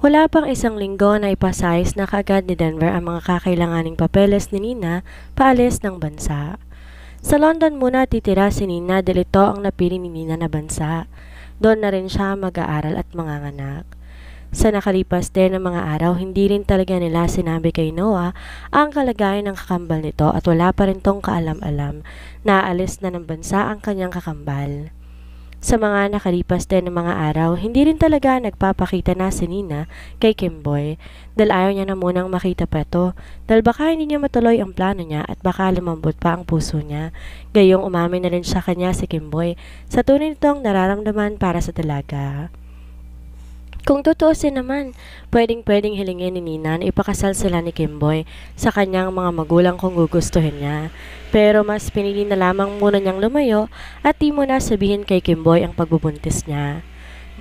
Wala pang isang linggo na ipasayos na kaagad ni Denver ang mga kakailanganing papeles ni Nina paalis ng bansa. Sa London muna titira si Nina dahil ito ang napili ni Nina na bansa. Doon na rin siya mag-aaral at manganganak. Sa nakalipas din ng mga araw, hindi rin talaga nila sinabi kay Noah ang kalagayan ng kakambal nito at wala pa rin tong kaalam-alam na aalis na ng bansa ang kanyang kakambal. Sa mga nakalipas din ng mga araw, hindi rin talaga nagpapakita na si Nina kay Kimboy dahil ayaw niya na munang makita pa ito dahil baka hindi niya matuloy ang plano niya at baka lumambot pa ang puso niya. Gayong umamin na rin siya kanya si Kimboy sa tunay nitong nararamdaman para sa dalaga. Kung tutuusin naman, pwedeng-pwedeng hilingin ni Nina na ipakasal sila ni Kimboy sa kanyang mga magulang kung gugustuhin niya. Pero mas pinili na lamang muna niyang lumayo at di muna sabihin kay Kimboy ang pagbubuntis niya.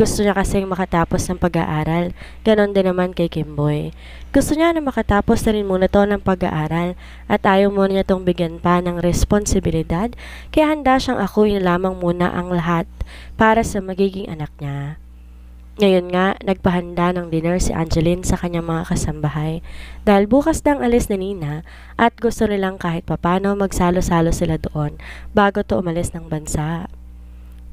Gusto niya kasing makatapos ng pag-aaral, ganon din naman kay Kimboy. Gusto niya na makatapos na rin muna to ng pag-aaral at ayaw muna niya tong bigyan pa ng responsibilidad kaya handa siyang akuin lamang muna ang lahat para sa magiging anak niya. Ngayon nga, nagpahanda ng dinner si Angeline sa kanyang mga kasambahay dahil bukas na ang alis ni Nina at gusto nilang kahit papano magsalo-salo sila doon bago to umalis ng bansa.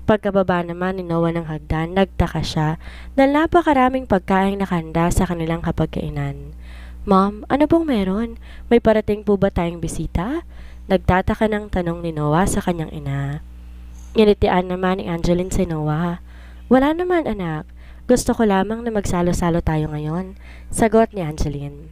Pagkababa naman ni Noah ng hagdan, nagtaka siya dahil napakaraming pagkain nakahanda sa kanilang kapagkainan. Mom, ano pong meron? May parating po ba tayong bisita? Nagtataka ng tanong ni Noah sa kanyang ina. Nilitian naman ni Angeline si Noah. Wala naman anak. Gusto ko lamang na magsalo-salo tayo ngayon, sagot ni Angeline.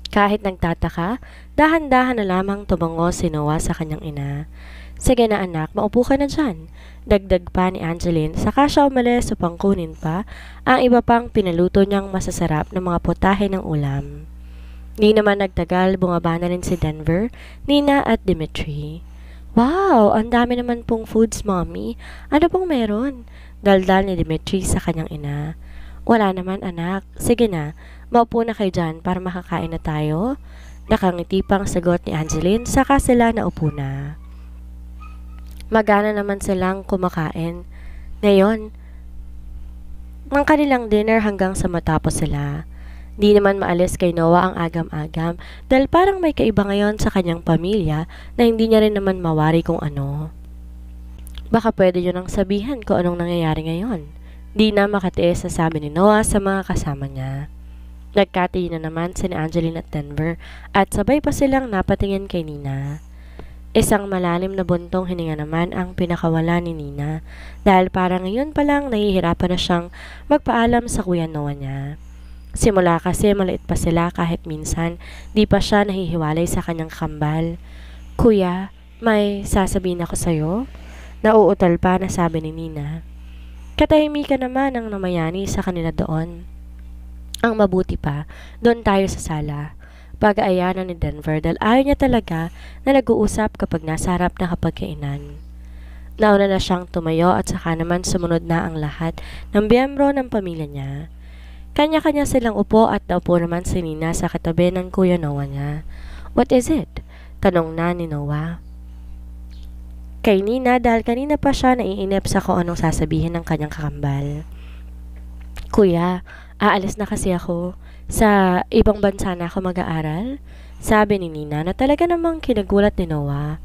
Kahit nagtataka, dahan-dahan na lamang tumango si Noah sa kanyang ina. Sige na anak, maupo ka na dyan. Dagdag pa ni Angeline, saka siya umalis upang kunin pa ang iba pang pinaluto niyang masasarap na mga putahe ng ulam. Di naman nagtagal, bumaba na rin si Denver, Nina at Dimitri. Wow, ang dami naman pong foods, mommy. Ano pong meron? Daldal ni Dimitri sa kanyang ina. Wala naman anak. Sige na, maupo na kayo dyan para makakain na tayo. Nakangiti pang sagot ni Angeline, saka sila naupo na. Magana naman silang kumakain. Ngayon, ang kanilang dinner hanggang sa matapos sila. Di naman maalis kay Noah ang agam-agam dahil parang may kaiba ngayon sa kanyang pamilya na hindi niya rin naman mawari kung ano. Baka pwede yun ang sabihin kung anong nangyayari ngayon. Di na makatiis na sabi ni Noah sa mga kasama niya. Nagkatayo na naman si Angeline at Denver at sabay pa silang napatingin kay Nina. Isang malalim na buntong hininga naman ang pinakawala ni Nina dahil parang ngayon pa lang nahihirapan na siyang magpaalam sa kuya Noah niya. Simula kasi maliit pa sila kahit minsan di pa siya nahihiwalay sa kanyang kambal. Kuya, may sasabihin ako sa'yo? Nauutal pa na sabi ni Nina. Katahimikan naman ang namayani sa kanila doon. Ang mabuti pa, doon tayo sa sala. Pag-aayanan ni Denver dahil ayaw niya talaga na nag-uusap kapag nasa harap na kapagkainan. Nauna na siyang tumayo at saka naman sumunod na ang lahat ng miyembro ng pamilya niya. Kanya-kanya silang upo at naupo naman si Nina sa katabi ng kuya Noah niya. What is it? Tanong na ni Noah. Kay Nina dahil kanina pa siya naiinip sa kung anong sasabihin ng kanyang kakambal. Kuya, aalis na kasi ako. Sa ibang bansa na ako mag-aaral? Sabi ni Nina na talaga namang kinagulat ni Noah.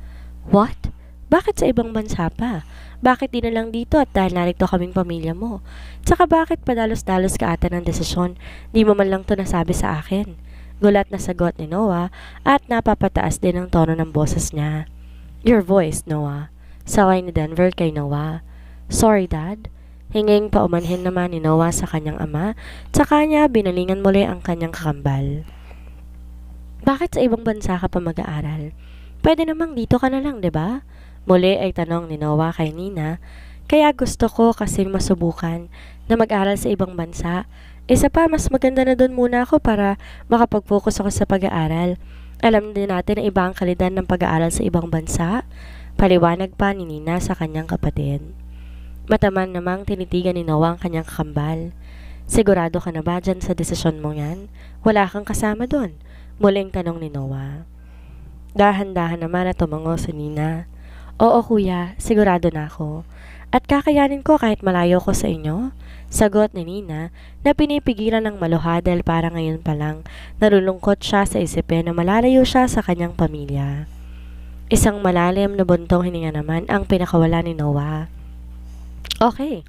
What? Bakit sa ibang bansa pa? Bakit di na lang dito at dahil narito kaming pamilya mo? Tsaka bakit padalos-dalos ka ata ng desisyon? Di mo man lang to nasabi sa akin. Gulat na sagot ni Noah at napapataas din ang tono ng boses niya. Your voice, Noah. Saway ni Denver kay Noah. Sorry, Dad. Hinging paumanhin naman ni Noah sa kanyang ama, tsaka niya binalingan muli ang kanyang kakambal. Bakit sa ibang bansa ka pa mag-aaral? Pwede namang dito ka na lang, 'di ba? Muli ay tanong ni Noah kay Nina. Kaya gusto ko kasing masubukan na mag-aral sa ibang bansa. Isa pa, mas maganda na doon muna ako para makapag-focus ako sa pag-aaral. Alam din natin na iba ang kalidad ng pag-aaral sa ibang bansa. Paliwanag pa ni Nina sa kanyang kapatid. Mataman namang tinitigan ni Noah ang kanyang kakambal. Sigurado ka na ba dyan sa desisyon mo yan? Wala kang kasama doon? Muling tanong ni Noah. Dahan-dahan naman at tumango si Nina. Oo kuya, sigurado na ako. At kakayanin ko kahit malayo ko sa inyo? Sagot ni Nina na pinipigilan ng maluha dahil para ngayon pa lang nalulungkot siya sa isipin na malalayo siya sa kanyang pamilya. Isang malalim na buntong hininga naman ang pinakawala ni Noah. Okay,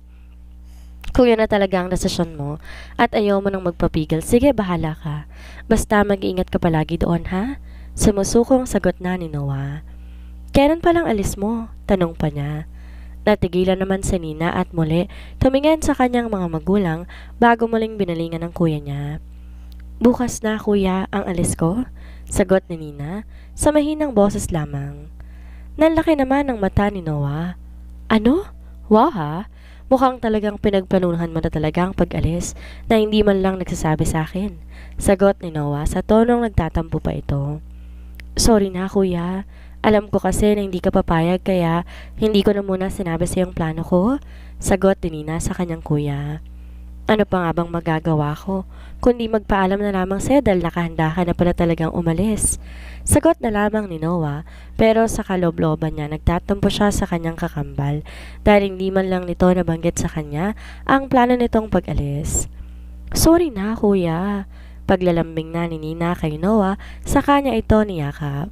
kung yan na talaga ang desisyon mo at ayaw mo nang magpapigil, sige bahala ka. Basta mag-iingat ka palagi doon ha? Sumusukong sagot na ni Noah. Kailan palang alis mo? Tanong pa niya. Natigilan naman si Nina at muli tumingin sa kanyang mga magulang bago muling binalingan ng kuya niya. Bukas na kuya ang alis ko? Sagot ni Nina sa mahinang boses lamang. Nanlaki naman ang mata ni Noah. Ano? Wow ha? Mukhang talagang pinagplanuhan mo na talaga ang pag-alis na hindi man lang nagsasabi sa akin. Sagot ni Noah sa tonong nagtatampo pa ito. Sorry na kuya. Alam ko kasi na hindi ka papayag kaya hindi ko na muna sinabi sa iyong plano ko. Sagot ni Nina sa kanyang kuya. Ano pa nga bang magagawa ko? Kundi magpaalam na lamang sa'yo dahil nakahanda ka na pala talagang umalis. Sagot na lamang ni Noah pero sa kaloob-looban niya nagtatampo siya sa kanyang kakambal dahil hindi man lang nito nabanggit sa kanya ang plano nitong pag-alis. Sorry na kuya. Paglalambing na ni Nina kay Noah sa kanya ito niyakap.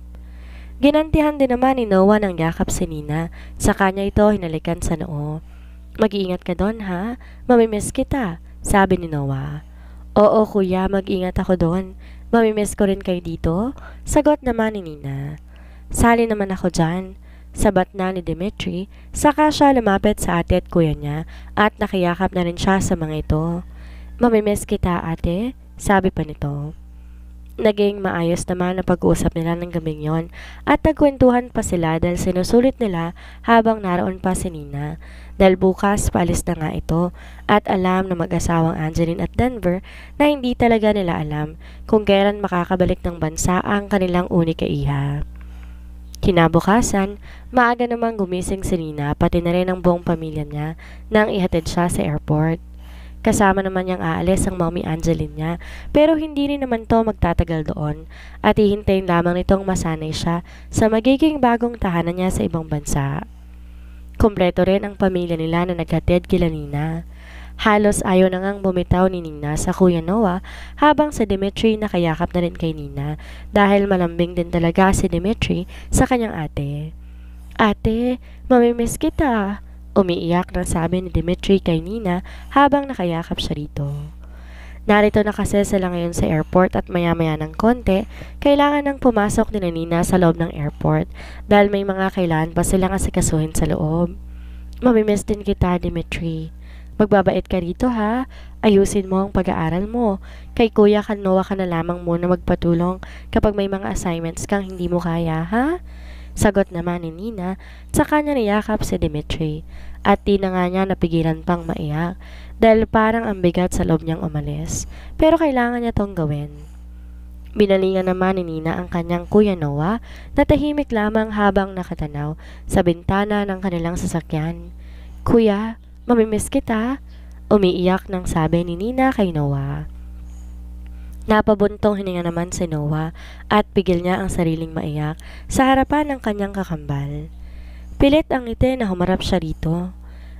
Ginantihan din naman ni Noah ng yakap si Nina sa kanya ito hinalikan sa noo. Mag-iingat ka doon ha? Mamimiss kita, sabi ni Noah. Oo kuya, mag-ingat ako doon. Mamimiss ko rin kayo dito? Sagot naman ni Nina. Sali naman ako dyan. Sabat na ni Dimitri, saka siya lumapit sa ate at kuya niya at nakiyakap na rin siya sa mga ito. Mamimiss kita ate, sabi pa nito. Naging maayos naman ang pag-uusap nila ng gabing yon at nagkwentuhan pa sila dahil sinusulit nila habang naroon pa si Nina. Dahil bukas paalis na nga ito at alam na mag-asawang Angeline at Denver na hindi talaga nila alam kung kailan makakabalik ng bansa ang kanilang unika iha. Kinabukasan, maaga namang gumising si Nina pati na rin ang buong pamilya niya nang ihatid siya sa airport. Kasama naman niyang aalis ang mommy Angeline niya pero hindi rin naman to magtatagal doon at hihintayin lamang nitong masanay siya sa magiging bagong tahanan niya sa ibang bansa. Kompleto rin ang pamilya nila na naghatid kila Nina. Halos ayaw na ngang bumitaw ni Nina sa kuya Noah habang si Dimitri nakayakap na rin kay Nina dahil malambing din talaga si Dimitri sa kanyang ate. Ate, mamimiss kita. Umiiyak na sabi ni Dimitri kay Nina habang nakayakap siya rito. Narito na kasi sila ngayon sa airport at maya-maya ng konti, kailangan nang pumasok ni Nina sa loob ng airport dahil may mga kailangan pa silang asikasuhin sa loob. Mamimiss din kita, Dimitri. Magbabait ka rito ha. Ayusin mo ang pag-aaral mo. Kay Kuya Noah ka na lamang muna magpatulong kapag may mga assignments kang hindi mo kaya ha? Sagot naman ni Nina, saka niya niyakap si Dimitri at di na nga niya napigilan pang maiyak dahil parang ang bigat sa loob niyang umalis pero kailangan niya tong gawin. Binalingan naman ni Nina ang kanyang kuya Noah na tahimik lamang habang nakatanaw sa bintana ng kanilang sasakyan. Kuya, mamimiss kita, umiiyak nang sabi ni Nina kay Noah. Napabuntong hininga naman si Noah at pigil niya ang sariling maiyak sa harapan ng kanyang kakambal. Pilit ang ngiti na humarap siya rito.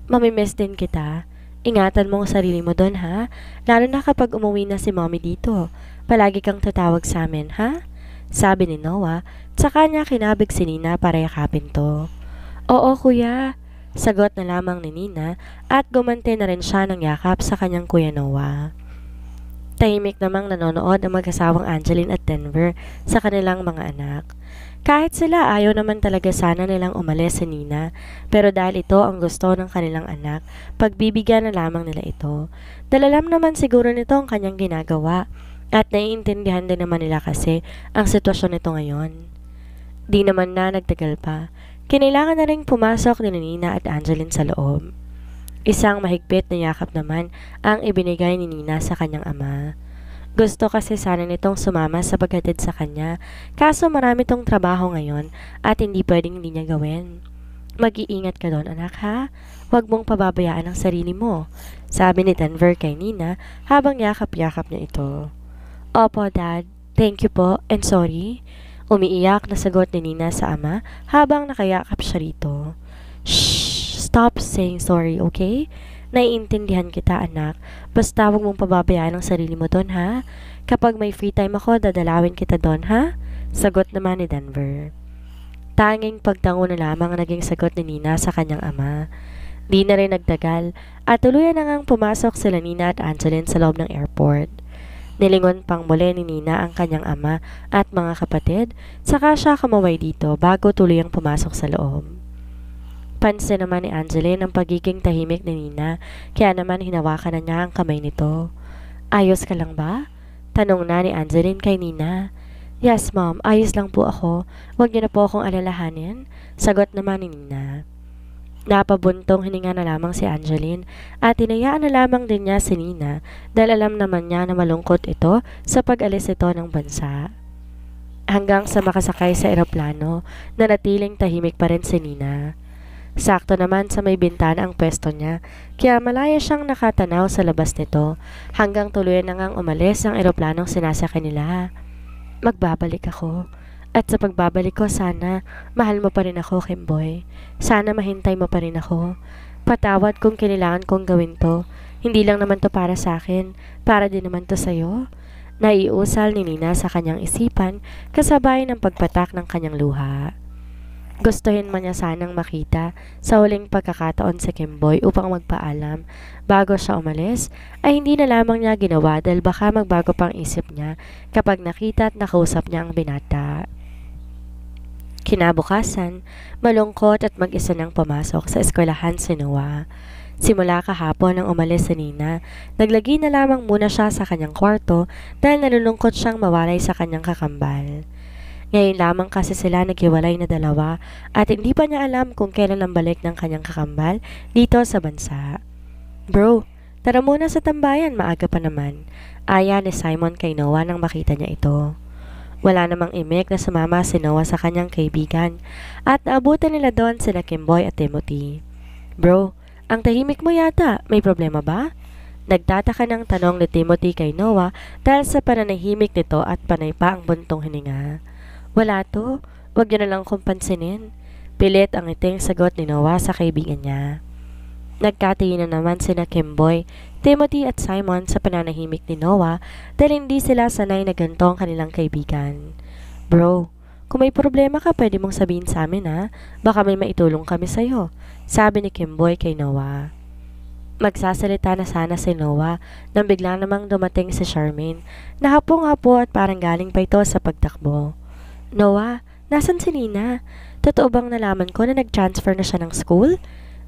Mamimiss din kita. Ingatan mo ang sarili mo doon ha, lalo na kapag umuwi na si mommy dito. Palagi kang tatawag sa amin ha? Sabi ni Noah, tsaka niya kinabig si Nina para yakapin to. Oo kuya, sagot na lamang ni Nina at gumanti na rin siya ng yakap sa kanyang kuya Noah. Tahimik namang nanonood ang mag-asawang Angeline at Denver sa kanilang mga anak. Kahit sila ayaw naman talaga sana nilang umalis si Nina, pero dahil ito ang gusto ng kanilang anak, pagbibigyan na lamang nila ito. Dalalam naman siguro nito ang kanyang ginagawa at naiintindihan din naman nila kasi ang sitwasyon nito ngayon. Di naman na nagtagal pa, kinailangan na rin pumasok ni Nina at Angeline sa loob. Isang mahigpit na yakap naman ang ibinigay ni Nina sa kanyang ama. Gusto kasi sana nitong sumama sa paghatid sa kanya, kaso marami tong trabaho ngayon at hindi pwedeng hindi niya gawin. Mag-iingat ka doon anak ha, huwag mong pababayaan ang sarili mo, sabi ni Denver kay Nina habang yakap-yakap niya ito. Opo dad, thank you po and sorry, umiiyak na sagot ni Nina sa ama habang nakayakap siya rito. Shhh! Stop saying sorry, okay? Naiintindihan kita, anak. Basta huwag mong pababayaan ang sarili mo doon, ha? Kapag may free time ako, dadalawin kita doon, ha? Sagot naman ni Denver. Tanging pagtango na lamang ang naging sagot ni Nina sa kanyang ama. Di na rin nagtagal at tuluyan na ngang pumasok sila Nina at Angeline sa loob ng airport. Nilingon pang muli ni Nina ang kanyang ama at mga kapatid, saka siya kumaway dito bago tuluyang pumasok sa loob. Pansin naman ni Angeline ang pagiging tahimik ni Nina, kaya naman hinawakan na niya ang kamay nito. Ayos ka lang ba? Tanong na ni Angeline kay Nina. Yes, mom. Ayos lang po ako. Huwag niyo na po akong alalahanin. Sagot naman ni Nina. Napabuntong hininga na lamang si Angeline at tinayaan na lamang din niya si Nina dahil alam naman niya na malungkot ito sa pag-alis ito ng bansa. Hanggang sa makasakay sa eroplano, nanatiling tahimik pa rin si Nina. Sakto naman sa may bintana ang pwesto niya, kaya malaya siyang nakatanaw sa labas nito hanggang tuluyan na ngang umalis ang eroplanong sinasakay nila. Magbabalik ako. At sa pagbabalik ko, sana mahal mo pa rin ako, Kimboy. Sana mahintay mo pa rin ako. Patawad kung kailangan kong gawin to. Hindi lang naman to para sa akin, para din naman to sa'yo. Naiusal ni Nina sa kanyang isipan kasabay ng pagpatak ng kanyang luha. Gustuhin man niya sanang makita sa huling pagkakataon si Kimboy upang magpaalam. Bago siya umalis, ay hindi na lamang niya ginawa dahil baka magbago pang isip niya kapag nakita at nakausap niya ang binata. Kinabukasan, malungkot at mag-isa nang pumasok sa eskwelahan si Noah. Simula kahapon nang umalis si Nina, naglagi na lamang muna siya sa kanyang kwarto dahil nalulungkot siyang mawalay sa kanyang kakambal. Ngayon lamang kasi sila naghiwalay na dalawa at hindi pa niya alam kung kailan ang balik ng kanyang kakambal dito sa bansa. Bro, tara muna sa tambayan, maaga pa naman. Aya ni Simon kay Noah nang makita niya ito. Wala namang imik na sumama si Noah sa kanyang kaibigan at naabutan nila doon sila Kimboy at Timothy. Bro, ang tahimik mo yata, may problema ba? Nagtataka ng tanong ni Timothy kay Noah dahil sa pananahimik nito at panay pa ang buntong hininga. Wala to, wag niyo na lang kong pansinin. Pilit ang iting sagot ni Noah sa kaibigan niya. Nagkatingin na naman sina Kimboy, Timothy at Simon sa pananahimik ni Noah dahil hindi sila sanay na ganito ang kanilang kaibigan. Bro, kung may problema ka pwede mong sabihin sa amin ha, baka may maitulong kami sa'yo, sabi ni Kimboy kay Noah. Magsasalita na sana si Noah nang bigla namang dumating si Charmaine na hapong-hapo at parang galing pa ito sa pagtakbo. Noah, nasan si Nina? Totoo bang nalaman ko na nag-transfer na siya ng school?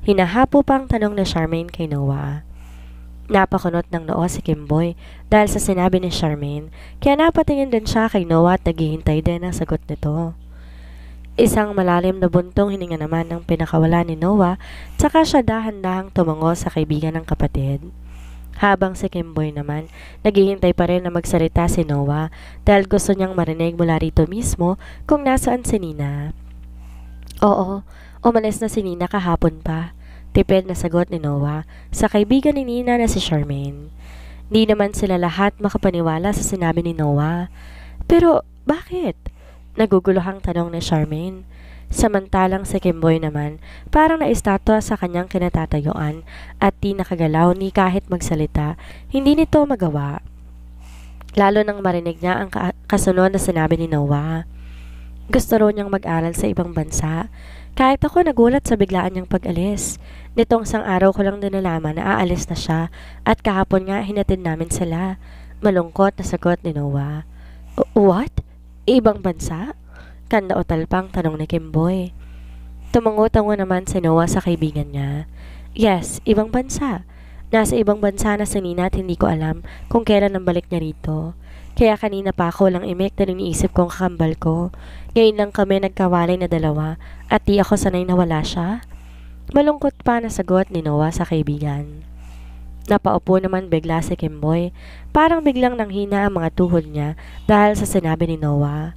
Hinahapo pa ang tanong ni Charmaine kay Noah. Napakunot ng noo si Kimboy dahil sa sinabi ni Charmaine, kaya napatingin din siya kay Noah at naghihintay din ang sagot nito. Isang malalim na buntong hininga naman ang pinakawala ni Noah, tsaka siya dahan-dahang tumango sa kaibigan ng kapatid. Habang si Kimboy naman, naghihintay pa rin na magsalita si Noah dahil gusto niyang marinig mula rito mismo kung nasaan si Nina. Oo, umalis na si Nina kahapon pa. Tipid na sagot ni Noah sa kaibigan ni Nina na si Charmaine. Di naman sila lahat makapaniwala sa sinabi ni Noah. Pero bakit? Naguguluhang tanong ni Charmaine. Samantalang si Kimboy naman parang naistatwa sa kanyang kinatatayuan at di nakagalaw ni kahit magsalita, hindi nito magawa. Lalo nang marinig niya ang kasunod na sinabi ni Noah. Gusto raw niyang mag-aral sa ibang bansa. Kahit ako nagulat sa biglaan niyang pag-alis. Nitong isang araw ko lang din nalaman na aalis na siya at kahapon nga hinatid namin sila. Malungkot na sagot ni Noah. What? Ibang bansa? Kanda o talpang tanong ni Kimboy. Tumango-tango naman si Noah sa kaibigan niya. Yes, ibang bansa. Nasa ibang bansa na si Nina at hindi ko alam kung kailan ang balik niya rito. Kaya kanina pa ako lang imik dahil iniisip kong kakambal ko. Ngayon lang kami nagkawalay na dalawa at di ako sanay na wala siya. Malungkot pa na sagot ni Noah sa kaibigan. Napaupo naman bigla si Kimboy. Parang biglang nanghina ang mga tuhod niya dahil sa sinabi ni Noah.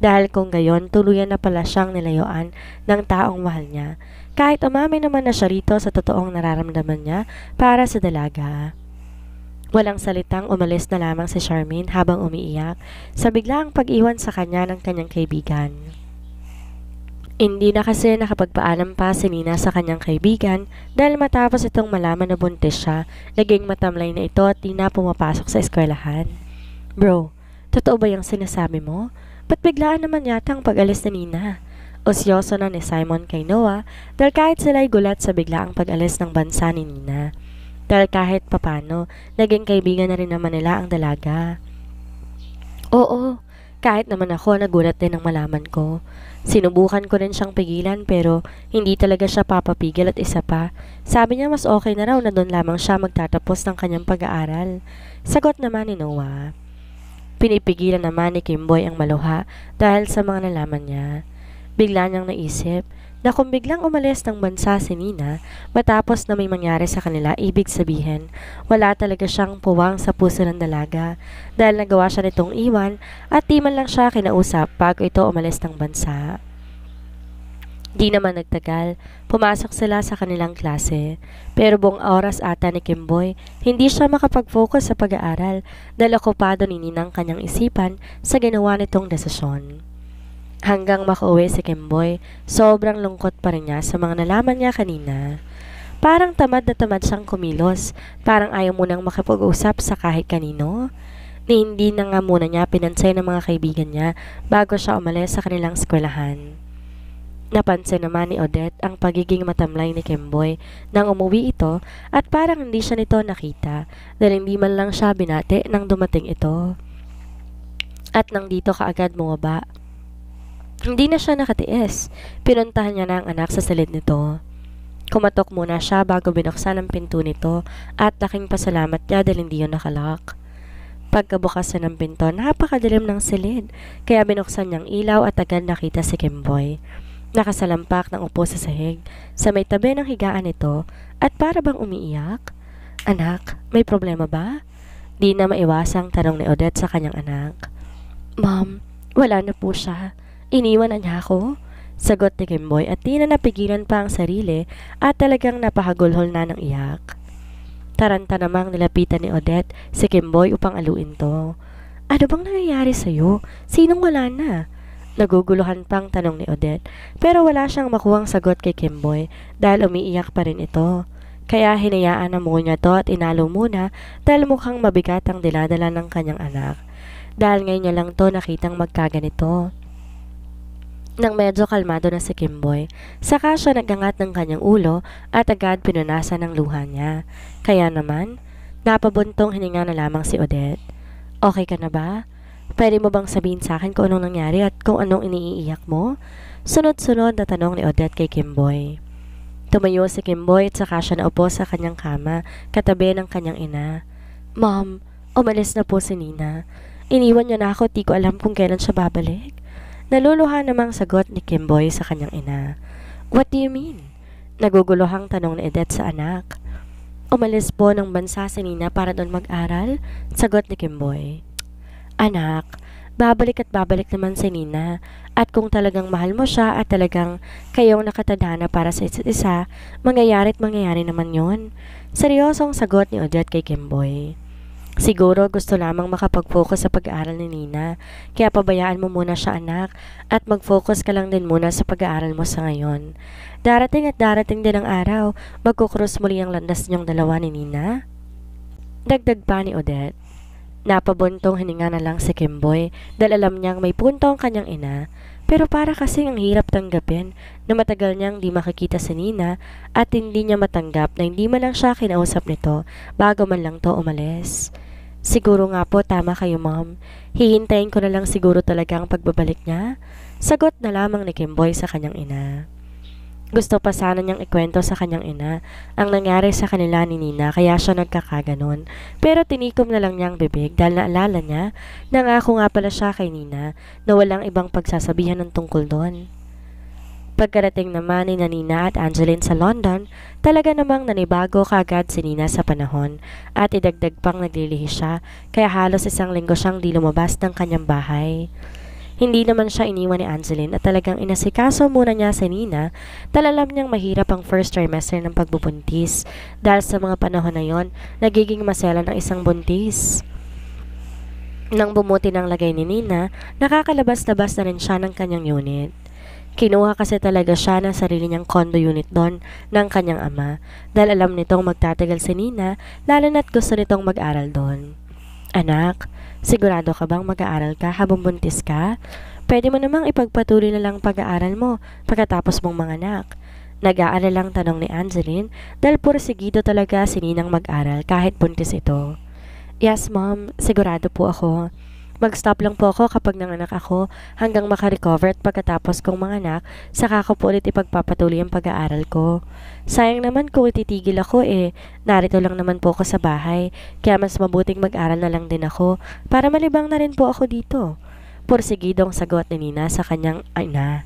Dahil kung gayon, tuluyan na pala siyang nilayuan ng taong mahal niya. Kahit umamin naman na siya rito sa totoong nararamdaman niya para sa dalaga. Walang salitang umalis na lamang si Charmaine habang umiiyak sa biglaang pag-iwan sa kanya ng kanyang kaibigan. Hindi na kasi nakapagpaalam pa si Nina sa kanyang kaibigan dahil matapos itong malaman na buntis siya, naging matamlay na ito at di na pumapasok sa eskwelahan. Bro, totoo ba yung sinasabi mo? Ba't biglaan naman yata ang pag-alis ni Nina? Osyoso na ni Simon kay Noah dahil kahit sila'y gulat sa biglaang pag-alis ng bansa ni Nina. Dahil kahit papano, naging kaibigan na rin naman nila ang dalaga. Oo, kahit naman ako nagulat din ang malaman ko. Sinubukan ko rin siyang pigilan pero hindi talaga siya papapigil at isa pa. Sabi niya mas okay na raw na doon lamang siya magtatapos ng kanyang pag-aaral. Sagot naman ni Noah. Pinipigilan naman ni Kimboy ang maluha dahil sa mga nalaman niya. Bigla niyang naisip na kung biglang umalis ng bansa si Nina matapos na may mangyari sa kanila, ibig sabihin wala talaga siyang puwang sa puso ng dalaga dahil nagawa siya nitong iwan at di man lang siya kinausap bago ito umalis ng bansa. Di naman nagtagal, pumasok sila sa kanilang klase pero buong oras ata ni Kimboy hindi siya makapag-focus sa pag-aaral dahil okupado ni Nina ang kanyang isipan sa ginawa nitong desisyon. Hanggang makauwi si Kimboy, sobrang lungkot pa rin niya sa mga nalaman niya kanina. Parang tamad na tamad siyang kumilos, parang ayaw munang makipag-usap sa kahit kanino. Ni hindi na nga muna niya pinansay ng mga kaibigan niya bago siya umalis sa kanilang eskwelahan. Napansin naman ni Odette ang pagiging matamlay ni Kimboy nang umuwi ito at parang hindi siya nito nakita dahil hindi man lang siya binati nang dumating ito. At nang dito kaagad bumaba. Hindi na siya nakatiis. Pinuntahan niya na ang anak sa silid nito. Kumatok muna siya bago binuksan ang pinto nito at laking pasalamat niya dahil hindi yun nakalak. Pagkabukas ng pinto, napakadilim ng silid kaya binuksan niyang ilaw at agad nakita si Kimboy. Nakasalampak ng upo sa sahig sa may tabi ng higaan nito at para bang umiiyak. Anak, may problema ba? Di na maiwasang tanong ni Odette sa kanyang anak. Mom, wala na po siya. Iniwan na niya ako? Sagot ni Kimboy at di na napigilan pa ang sarili at talagang napahagulhol na ng iyak. Taranta namang nilapitan ni Odette si Kimboy upang aluin to. Ano bang nangyayari sa'yo? Sinong wala na? Naguguluhan pang tanong ni Odette pero wala siyang makuhang sagot kay Kimboy dahil umiiyak pa rin ito. Kaya hinayaan na muna to at inalo muna dahil mukhang mabigat ang diladala ng kanyang anak. Dahil ngayon niya lang to nakitang magkaganito. Nang medyo kalmado na si Kimboy, saka siya nagangat ng kanyang ulo at agad pinunasan ng luha niya. Kaya naman, napabuntong hininga na lamang si Odette. Okay ka na ba? Pwede mo bang sabihin sa akin kung anong nangyari at kung anong iniiyak mo? Sunod-sunod na tanong ni Odette kay Kimboy. Tumayo si Kimboy at saka siya naupo sa kanyang kama, katabi ng kanyang ina. Mom, umalis na po si Nina. Iniwan niya na ako, di ko alam kung kailan siya babalik. Naluluha namang sagot ni Kimboy sa kanyang ina. What do you mean? Naguguluhang tanong ni Odette sa anak. Umalis po ng bansa si Nina para doon mag-aral? Sagot ni Kimboy. Anak, babalik at babalik naman si Nina. At kung talagang mahal mo siya at talagang kayong nakatadhana para sa isa't isa, mangyayari naman yon. Seryosong sagot ni Odette kay Kimboy. Siguro gusto lamang makapag-focus sa pag-aaral ni Nina, kaya pabayaan mo muna siya anak at mag-focus ka lang din muna sa pag-aaral mo sa ngayon. Darating at darating din ang araw, magkukrus muli ang landas niyong dalawa ni Nina. Dagdag pa ni Odette. Napabuntong hininga na lang si Kimboy dahil alam niyang may punto ang kanyang ina, pero para kasing ang hirap tanggapin na matagal niyang di makikita si Nina at hindi niya matanggap na hindi man lang siya kinausap nito bago man lang to umalis. Siguro nga po tama kayo mom, hihintayin ko na lang siguro talaga ang pagbabalik niya. Sagot na lamang ni Kimboy sa kanyang ina. Gusto pa sana niyang ikwento sa kanyang ina ang nangyari sa kanila ni Nina kaya siya nagkakaganon. Pero tinikom na lang niya ang bibig dahil naalala niya na ngako nga pala siya kay Nina na walang ibang pagsasabihan ng tungkol doon. Pagkarating naman ni Nina at Angeline sa London, talaga namang nanibago kaagad si Nina sa panahon at idagdag pang naglilihi siya kaya halos isang linggo siyang di lumabas ng kanyang bahay. Hindi naman siya iniwan ni Angeline at talagang inasikaso muna niya si Nina dahil alam niyang mahirap ang first trimester ng pagbubuntis dahil sa mga panahon na yon nagiging masela ng isang buntis. Nang bumuti ng lagay ni Nina, nakakalabas-labas na rin siya ng kanyang unit. Kinuha kasi talaga siya ng sarili niyang condo unit doon ng kanyang ama dahil alam nitong magtatagal si Nina lalo na't gusto nitong mag-aral doon. Anak, sigurado ka bang mag-aaral ka habang buntis ka? Pwede mo namang ipagpatuloy na lang pag-aaral mo pagkatapos mong manganak. Nag-aaral lang tanong ni Angeline dahil pursigido talaga si Ninang mag-aral kahit buntis ito. Yes mom, sigurado po ako. Mag-stop lang po ako kapag nanganak ako hanggang makarecover at pagkatapos kong manganak, saka ko po ulit ipagpapatuloy ang pag-aaral ko. Sayang naman kung ititigil ako narito lang naman po ako sa bahay, kaya mas mabuting mag-aral na lang din ako para malibang na rin po ako dito. Pursigidong sagot ni Nina sa kanyang ina.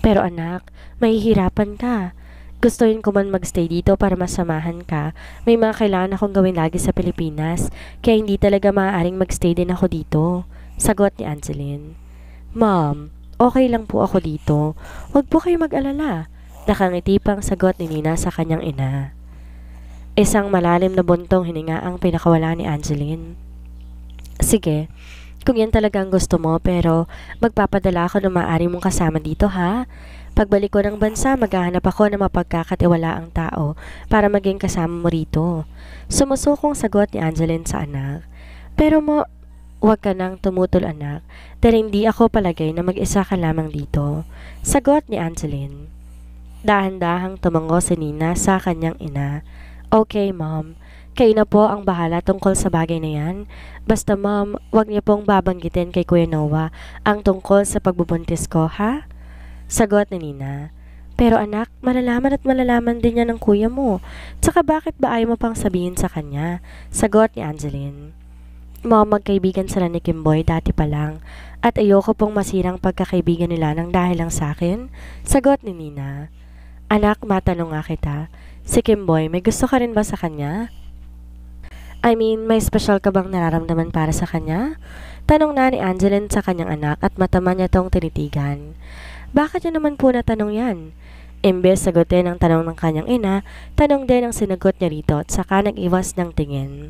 Pero anak, mahihirapan ka. Gustuin ko man magstay dito para masamahan ka. May mga kailangan akong gawin lagi sa Pilipinas, kaya hindi talaga maaaring magstay din ako dito. Sagot ni Angeline. Mom, okay lang po ako dito. Huwag po kayo mag-alala. Nakangiti pang sagot ni Nina sa kanyang ina. Isang malalim na buntong hininga ang pinakawala ni Angeline. Sige, kung yan talaga ang gusto mo, pero magpapadala ako na maaari mong kasama dito ha. Pagbalik ko ng bansa, maghahanap ako ng mapagkakatiwalaang tao para maging kasama mo rito. Sumusukong sagot ni Angeline sa anak. Pero huwag ka nang tumutol anak, dahil hindi ako palagay na mag-isa ka lamang dito. Sagot ni Angeline. Dahan-dahang tumango si Nina sa kanyang ina. Okay mom, kayo na po ang bahala tungkol sa bagay na yan. Basta mom, huwag niyo pong babanggitin kay Kuya Noah ang tungkol sa pagbubuntis ko ha? Sagot ni Nina. Pero anak, malalaman at malalaman din niya ng kuya mo. Tsaka bakit ba ayaw mo pang sabihin sa kanya? Sagot ni Angeline. Mom, magkaibigan sila ni Kimboy dati pa lang. At ayoko pong masirang pagkakaibigan nila ng dahil lang sa akin. Sagot ni Nina. Anak, matanong nga kita. Si Kimboy, may gusto ka rin ba sa kanya? I mean, may special ka bang nararamdaman para sa kanya? Tanong na ni Angeline sa kanyang anak at matama niya tong tinitigan. Bakit niya naman po natanong yan? Imbes sagutin ang tanong ng kanyang ina, tanong din ang sinagot niya rito at saka nag-iwas ng tingin.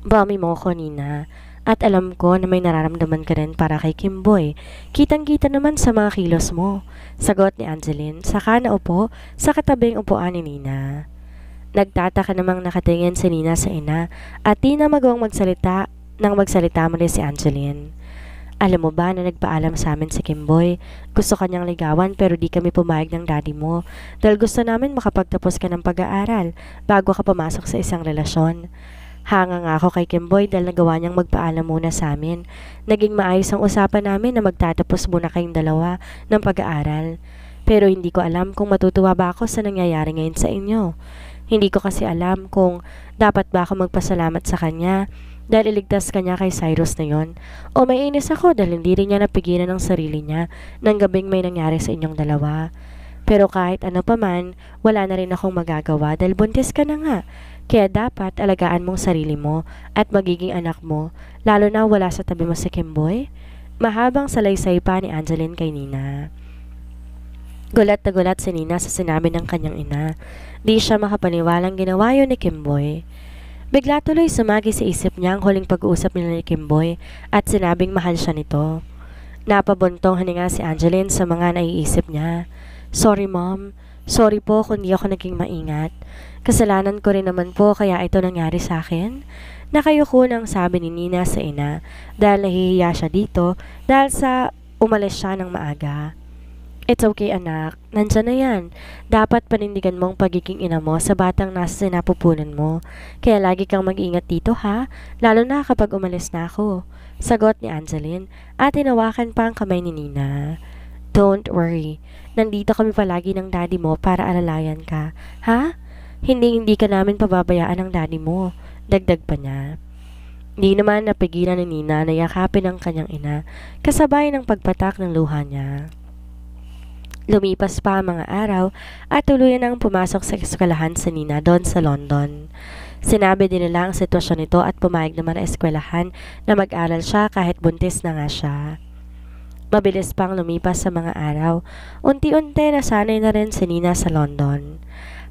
Bami mo ko, Nina. At alam ko na may nararamdaman ka rin para kay Kimboy. Kitang-kita naman sa mga kilos mo. Sagot ni Angeline, saka naupo sa katabing upuan ni Nina. Nagtataka namang nakatingin si Nina sa ina at di na magawang magsalita nang magsalita muli si Angeline. Alam mo ba na nagpaalam sa amin si Kimboy? Gusto kanyang ligawan pero di kami pumayag ng daddy mo dahil gusto namin makapagtapos ka ng pag-aaral bago ka pumasok sa isang relasyon. Hanga nga ako kay Kimboy dahil nagawa niyang magpaalam muna sa amin. Naging maayos ang usapan namin na magtatapos muna kayong dalawa ng pag-aaral. Pero hindi ko alam kung matutuwa ba ako sa nangyayari ngayon sa inyo. Hindi ko kasi alam kung dapat ba ako magpasalamat sa kanya dahil iligtas kanya kay Cyrus na yon. O may inis ako dahil hindi rin niya napigilan ng sarili niya ng gabing may nangyari sa inyong dalawa. Pero kahit ano pa man, wala na rin akong magagawa dahil buntis ka na nga. Kaya dapat alagaan mong sarili mo at magiging anak mo, lalo na wala sa tabi mo si Kimboy. Mahabang salaysay pa ni Angeline kay Nina. Gulat na gulat si Nina sa sinabi ng kanyang ina. Di siya makapaniwalang ginawa yun ni Kimboy. Bigla tuloy sumagi sa isip niya ang huling pag-uusap nila ni Kimboy at sinabing mahal siya nito. Napabuntong hininga si Angeline sa mga naiisip niya. Sorry mom, sorry po kung di ako naging maingat. Kasalanan ko rin naman po kaya ito nangyari sa akin. Nakayuko nang sabi ni Nina sa ina dahil nahihiya siya dito dahil sa umalis siya ng maaga. It's okay anak, nandyan na yan. Dapat panindigan mo ang pagiging ina mo sa batang nasa sinapupunan mo. Kaya lagi kang mag-ingat dito ha, lalo na kapag umalis na ako. Sagot ni Angeline at hinawakan pa ang kamay ni Nina. Don't worry, nandito kami palagi ng daddy mo para alalayan ka. Ha? Hindi ka namin pababayaan ng daddy mo. Dagdag pa niya. Hindi naman napigilan ni Nina na yakapin ang kanyang ina kasabay ng pagpatak ng luha niya. Lumipas pa ang mga araw at tuluyan ang pumasok sa eskwelahan si Nina doon sa London. Sinabi din nila ang sitwasyon nito at pumayag naman ang eskwelahan na mag-aral siya kahit buntis na nga siya. Mabilis pang lumipas sa mga araw. Unti-unti nasanay na rin si Nina sa London.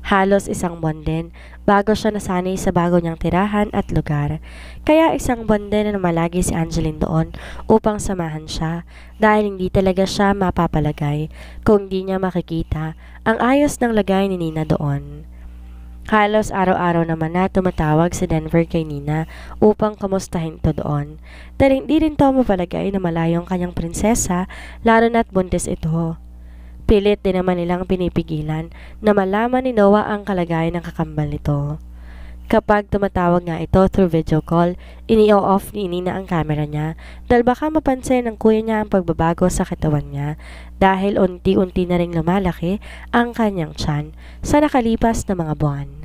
Halos isang buwan din bago siya nasanay sa bago niyang tirahan at lugar. Kaya isang buwan din na malagi si Angeline doon upang samahan siya dahil hindi talaga siya mapapalagay kung di niya makikita ang ayos ng lagay ni Nina doon. Halos araw-araw naman na tumatawag si Denver kay Nina upang kamustahin to doon. Dahil hindi rin to mapalagay na malayo ang kanyang prinsesa, lalo na't buntis ito. Pilit din naman nilang pinipigilan na malaman ni Noah ang kalagayan ng kakambal nito. Kapag tumatawag nga ito through video call, ini-off ni Nina ang camera niya dahil baka mapansin ng kuya niya ang pagbabago sa katawan niya dahil unti-unti na ring lumalaki ang kanyang tiyan sa nakalipas na mga buwan.